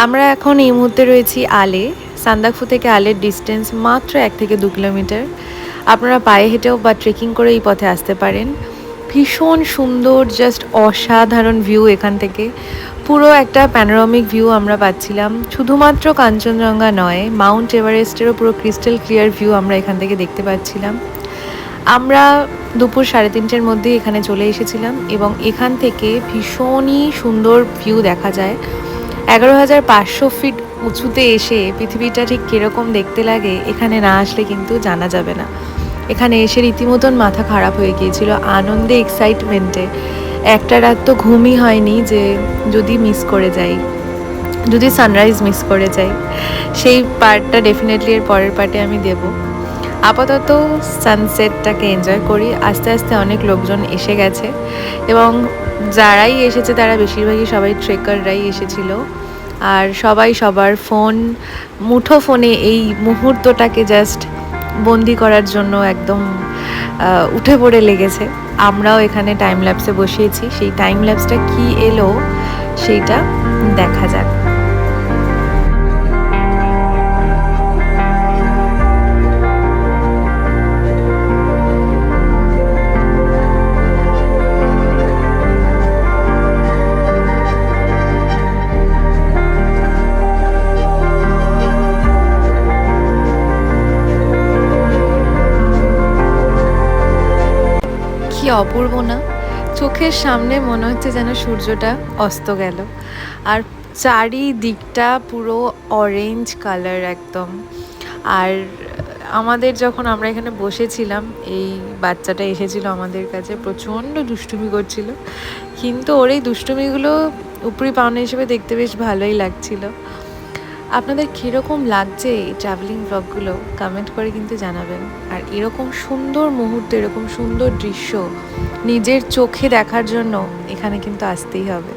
আমরা এখন এই মুহূর্তে রয়েছি আলে। সান্দাকফু থেকে আলের ডিস্টেন্স মাত্র 1 থেকে 2 কিলোমিটার। আপনারা পায়ে হেঁটেও বা ট্রেকিং করে এই পথে আসতে পারেন। ভীষণ সুন্দর, জাস্ট অসাধারণ ভিউ এখান থেকে। পুরো একটা প্যানোরামিক ভিউ আমরা পাচ্ছিলাম। শুধুমাত্র কাঞ্চনজঙ্ঘা নয়, মাউন্ট এভারেস্টেরও পুরো ক্রিস্টাল ক্লিয়ার ভিউ আমরা এখান থেকে দেখতে পাচ্ছিলাম। আমরা দুপুর 3:30-র মধ্যেই এখানে চলে এসেছিলাম এবং এখান থেকে ভীষণই সুন্দর ভিউ দেখা যায়। 11,500 ফিট উঁচুতে এসে পৃথিবীটা ঠিক কীরকম দেখতে লাগে এখানে না আসলে কিন্তু জানা যাবে না। এখানে এসে রীতিমতন মাথা খারাপ হয়ে গিয়েছিল আনন্দে, এক্সাইটমেন্টে। একটা রাত তো ঘুমই হয়নি যে যদি মিস করে যাই, যদি সানরাইজ মিস করে যাই। সেই পার্টটা ডেফিনেটলি এর পরের পার্টে আমি দেব। আপাতত সানসেটটাকে এনজয় করি। আস্তে আস্তে অনেক লোকজন এসে গেছে এবং যারাই এসেছে তারা বেশিরভাগই সবাই ট্রেকাররাই এসেছিল। আর সবাই সবার মুঠো ফোনে এই মুহূর্তটাকে জাস্ট বন্দি করার জন্য একদম উঠে পড়ে লেগেছে। আমরাও এখানে টাইম ল্যাপসে বসিয়েছি। সেই টাইম ল্যাপসটা কি এলো সেইটা দেখা যাক। কি অপূর্ব না? চোখের সামনে মনে হচ্ছে যেন সূর্যটা অস্ত গেল। আর চারিদিকটা পুরো অরেঞ্জ কালার একদম। আর আমরা এখানে বসেছিলাম, এই বাচ্চাটা এসেছিল আমাদের কাছে, প্রচণ্ড দুষ্টুমি করছিল, কিন্তু ওর এই দুষ্টুমিগুলো উপরি পাওনা হিসেবে দেখতে বেশ ভালোই লাগছিল। আপনাদের কীরকম লাগছে এই ট্রাভেলিং ব্লগগুলো কমেন্ট করে কিন্তু জানাবেন। আর এরকম সুন্দর মুহূর্ত, এরকম সুন্দর দৃশ্য নিজের চোখে দেখার জন্য এখানে কিন্তু আসতেই হবে।